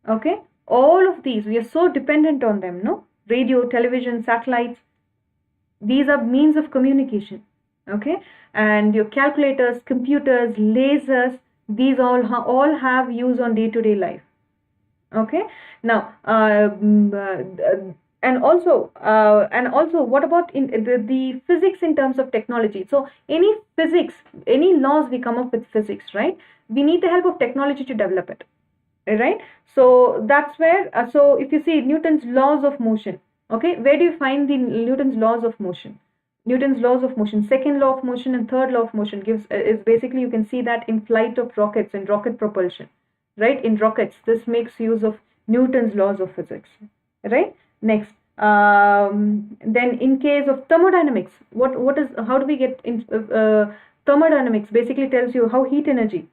Okay, all of these we are so dependent on them, no? Radio, television, satellites. These are means of communication. Okay, and your calculators, computers, lasers. These all have use on day-to-day life. Okay, now and also what about in the physics in terms of technology? So any laws we come up with physics, right? We need the help of technology to develop it, right? So that's where so if you see Newton's laws of motion, okay, where do you find the Newton's laws of motion? Newton's laws of motion, second law of motion and third law of motion is basically, you can see that in flight of rockets and rocket propulsion, right? In rockets, this makes use of Newton's laws of physics, right? Next, then in case of thermodynamics, how do we get in thermodynamics? Basically tells you how heat energy,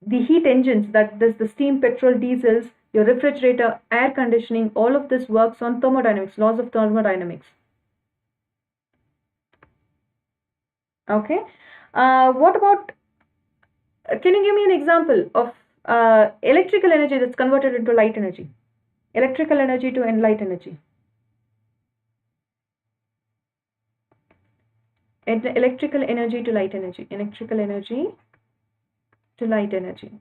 the heat engines, that is the steam, petrol, diesels, your refrigerator, air conditioning, all of this works on thermodynamics, laws of thermodynamics. Okay, what about? Can you give me an example of electrical energy that's converted into light energy? Electrical energy to light energy. Electrical energy to light energy. Electrical energy to light energy.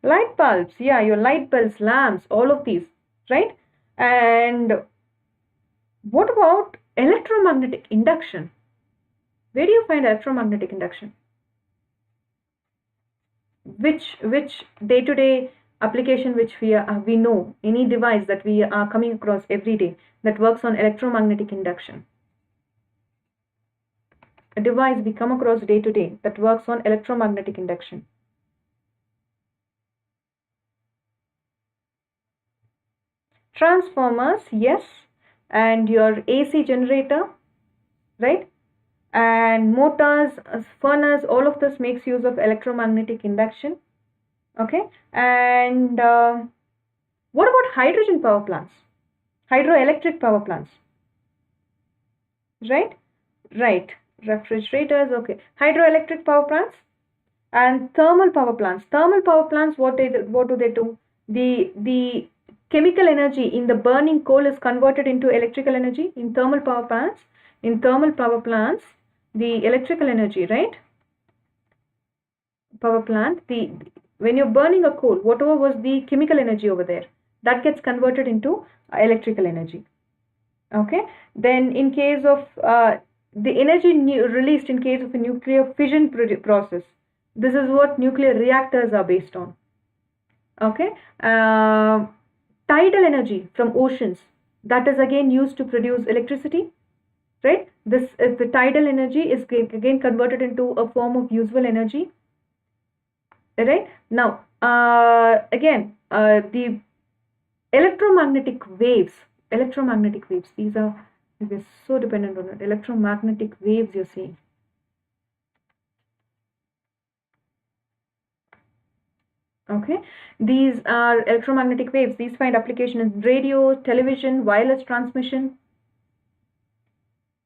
Light bulbs, yeah, your light bulbs, lamps, all of these, right? And what about electromagnetic induction? Where do you find electromagnetic induction? Which day-to-day application which we know, any device that we are coming across every day that works on electromagnetic induction? A device we come across day-to-day that works on electromagnetic induction. Transformers, yes, and your AC generator, right? And motors, furnace, all of this makes use of electromagnetic induction. Okay, and what about hydrogen power plants? Hydroelectric power plants, right? Right. Refrigerators, okay. Hydroelectric power plants and thermal power plants. Thermal power plants, what do they do? The chemical energy in the burning coal is converted into electrical energy in thermal power plants. In thermal power plants, the electrical energy, right? Power plant, when you're burning a coal, whatever was the chemical energy over there, that gets converted into electrical energy. Okay. Then in case of the energy released in case of a nuclear fission process, this is what nuclear reactors are based on. Okay. Tidal energy from oceans, that is again used to produce electricity, right? This is the tidal energy is again converted into a form of usable energy, right? Now again the electromagnetic waves, these are, we're so dependent on it. Electromagnetic waves, you're seeing. Okay, these are electromagnetic waves. These find application in radio, television, wireless transmission.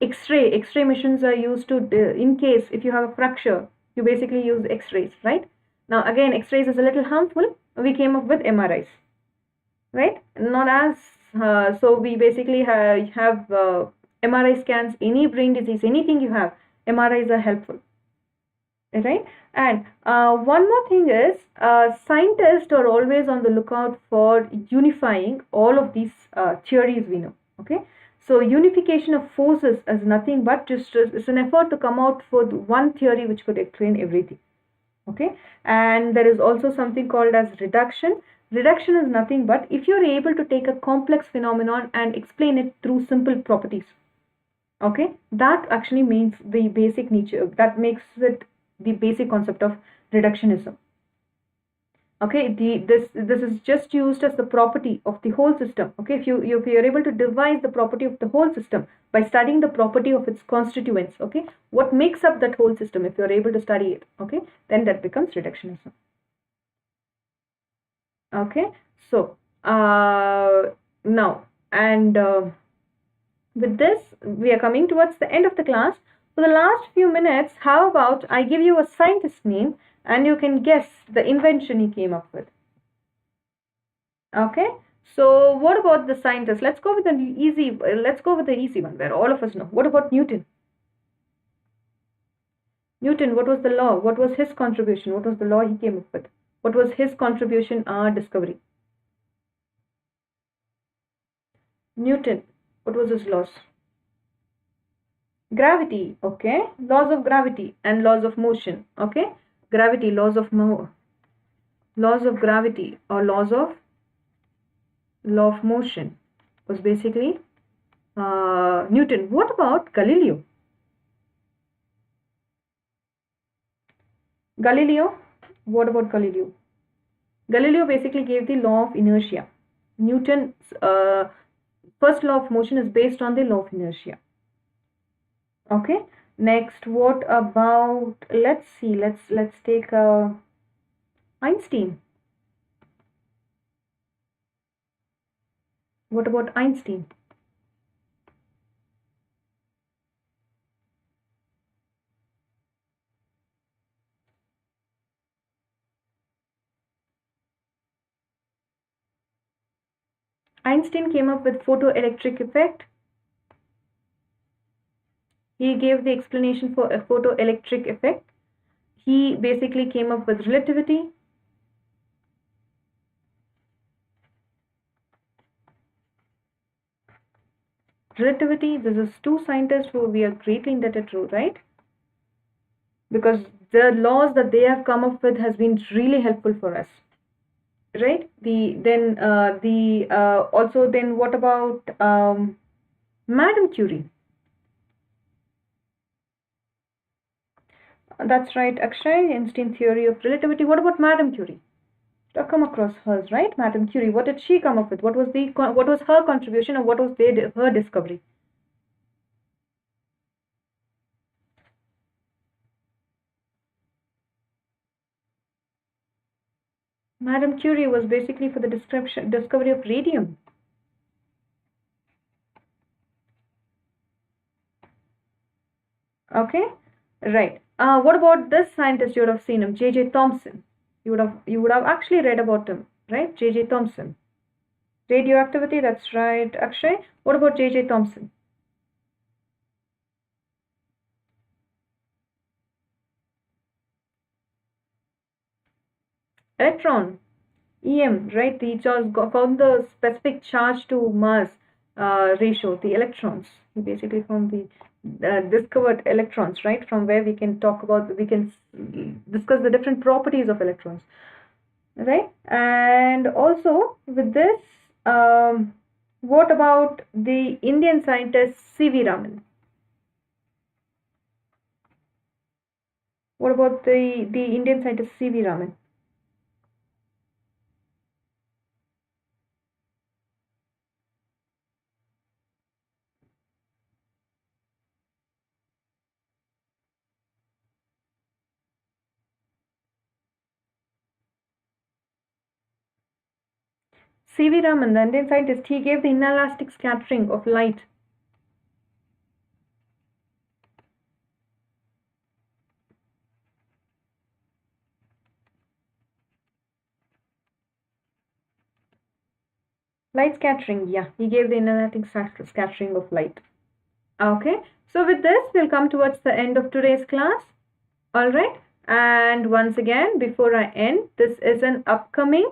X-ray missions are used to, in case if you have a fracture, you basically use X-rays, right? Now again, X-rays is a little harmful. We came up with MRIs, right? Not as so we basically have MRI scans, any brain disease, anything you have, MRIs are helpful, right? And one more thing is scientists are always on the lookout for unifying all of these theories we know. Okay, so unification of forces is nothing but just it's an effort to come out with one theory which could explain everything. Okay, and there is also something called as reduction. Reduction is nothing but if you're able to take a complex phenomenon and explain it through simple properties. Okay, that actually means the basic nature, that makes it the basic concept of reductionism. Okay, this is just used as the property of the whole system. Okay, if you're able to devise the property of the whole system by studying the property of its constituents, okay, what makes up that whole system, if you're able to study it, okay, then that becomes reductionism. Okay, so now and with this we are coming towards the end of the class. For the last few minutes, how about I give you a scientist name and you can guess the invention he came up with. Okay, so what about the scientist? Let's go with the easy one where all of us know. What about Newton? Newton, what was the law? What was his contribution? What was the law he came up with? What was his contribution or discovery? Newton, what was his laws? Gravity, okay, laws of gravity and laws of motion. Okay, gravity, laws of gravity or law of motion was basically Newton. What about Galileo? What about Galileo? Galileo basically gave the law of inertia. Newton's first law of motion is based on the law of inertia. Okay, next, what about, let's see, let's take Einstein. What about Einstein? Einstein came up with photoelectric effect. He gave the explanation for a photoelectric effect. He basically came up with relativity. This is two scientists who we are greatly indebted to, right? Because the laws that they have come up with has been really helpful for us, right? Also then what about Madame Curie? That's right, Akshay, Einstein theory of relativity. What about Madame Curie? come across hers, right? Madame Curie. What did she come up with? What was her contribution, and what was her discovery? Madame Curie was basically for the discovery of radium. Okay, right. What about this scientist? You would have seen him, J.J. Thomson. You would have actually read about him, right? J.J. Thomson. Radioactivity, that's right, Akshay. What about J.J. Thomson? Electron, EM, right? He found the specific charge to mass ratio, the electrons. He basically found the discovered electrons, right? From where we can discuss the different properties of electrons, right? And also with this, what about the Indian scientist C.V. Raman? What about the Indian scientist C.V. Raman? C.V. Raman, the Indian scientist, he gave the inelastic scattering of light. Light scattering, yeah, he gave the inelastic scattering of light. Okay, so with this, we'll come towards the end of today's class. All right, and once again, before I end, this is an upcoming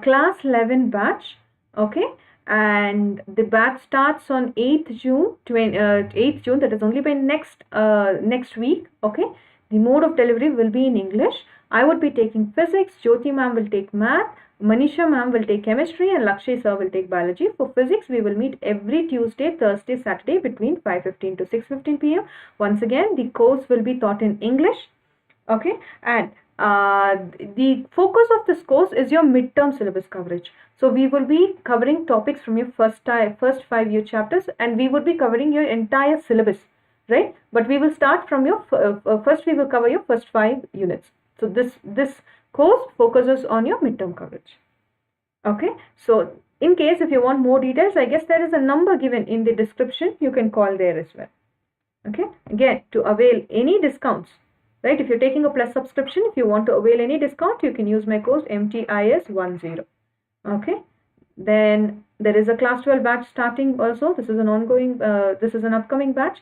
class 11 batch. Okay, and the batch starts on 8th June, 8th June, that is only by next week. Okay, the mode of delivery will be in English. I would be taking physics, Jyoti ma'am will take math, Manisha ma'am will take chemistry, and Lakshay sir will take biology. For physics, we will meet every Tuesday, Thursday, Saturday between 5:15 to 6:15 p.m. Once again, the course will be taught in English. Okay, and the focus of this course is your midterm syllabus coverage. So we will be covering topics from your first 5 year chapters, and we would be covering your entire syllabus, right? But we will start from your first. We will cover your first 5 units. So this course focuses on your midterm coverage. Okay, so in case if you want more details, I guess there is a number given in the description. You can call there as well. Okay, again, to avail any discounts, right? If you're taking a plus subscription, if you want to avail any discount, you can use my code MTIS10. Okay, then there is a class 12 batch starting also. This is an ongoing, this is an upcoming batch.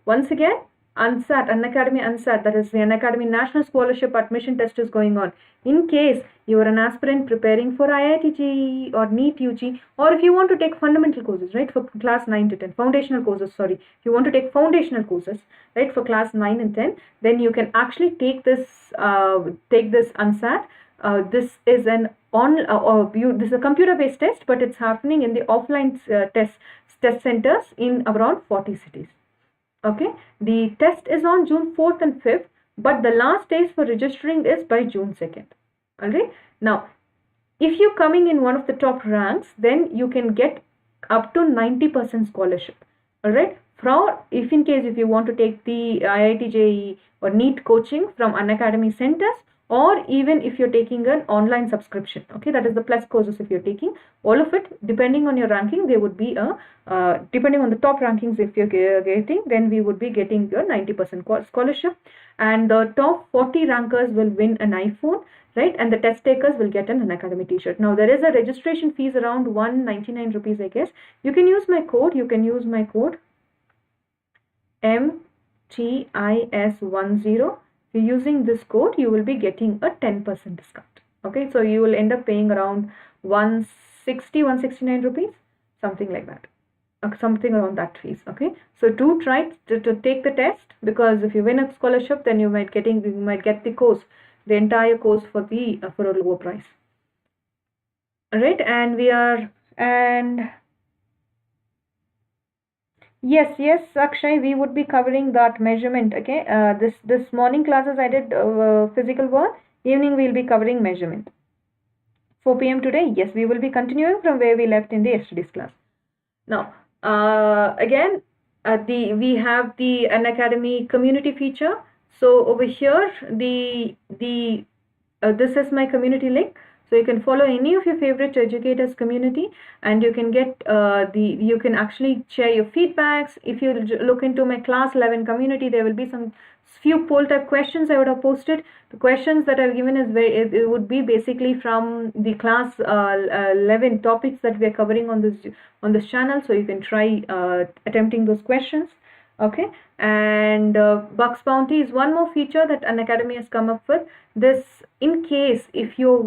Once again, UNSAT, Unacademy UNSAT, that is the Unacademy National Scholarship Admission Test is going on. In case you are an aspirant preparing for IIT JEE or NEET UG, or if you want to take fundamental courses, right, for class 9 to 10, foundational courses, sorry, if you want to take foundational courses, right, for class 9 and 10, then you can actually take this UNSAT. This is an this is a computer-based test, but it's happening in the offline test centers in around 40 cities. Okay, the test is on June 4th and 5th, but the last days for registering is by June 2nd. Alright, now if you're coming in one of the top ranks, then you can get up to 90% scholarship. Alright, if you want to take the IIT JEE or NEET coaching from Unacademy centers, or even if you're taking an online subscription, okay, that is the plus courses. If you're taking all of it, depending on your ranking, there would be a depending on the top rankings, if you're getting, then we would be getting your 90% scholarship, and the top 40 rankers will win an iPhone, right, and the test takers will get an Unacademy t-shirt. Now there is a registration fees around 199 rupees, I guess. You can use my code. MTIS10. If you're using this code, you will be getting a 10% discount. Okay, so you will end up paying around 169 rupees, something like that. Okay, something around that fees. Okay, so do try to take the test, because if you win a scholarship, then you might get the course, the entire course for a lower price. All right, Yes, Akshay, we would be covering that measurement. Okay, this morning classes I did physical one. Evening we'll be covering measurement. 4 p.m. today? Yes, we will be continuing from where we left in the yesterday's class. Now, again, we have the Unacademy community feature. So over here, this is my community link. So you can follow any of your favorite educators community, and you can get you can actually share your feedbacks. If you look into my class 11 community, there will be some few poll type questions I would have posted. The questions that I've given is it would be basically from the class 11 topics that we are covering on this channel. So you can try attempting those questions. Okay, and Bucks Bounty is one more feature that Unacademy has come up with. This, in case if you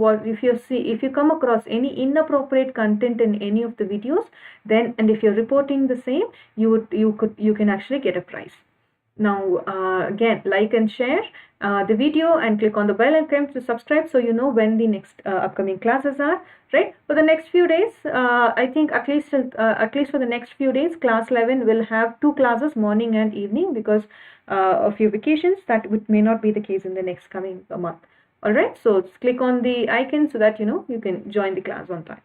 come across any inappropriate content in any of the videos, then, and if you're reporting the same, you can actually get a prize. Now again, like and share the video and click on the bell icon to subscribe, so you know when the next upcoming classes are. Right, for the next few days, I think at least for the next few days, class 11 will have 2 classes, morning and evening, because of your vacations. That may not be the case in the next coming month. All right, so click on the icon so that you can join the class on time.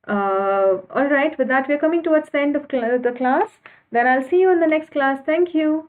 All right, with that, we're coming towards the end of the class. Then I'll see you in the next class. Thank you.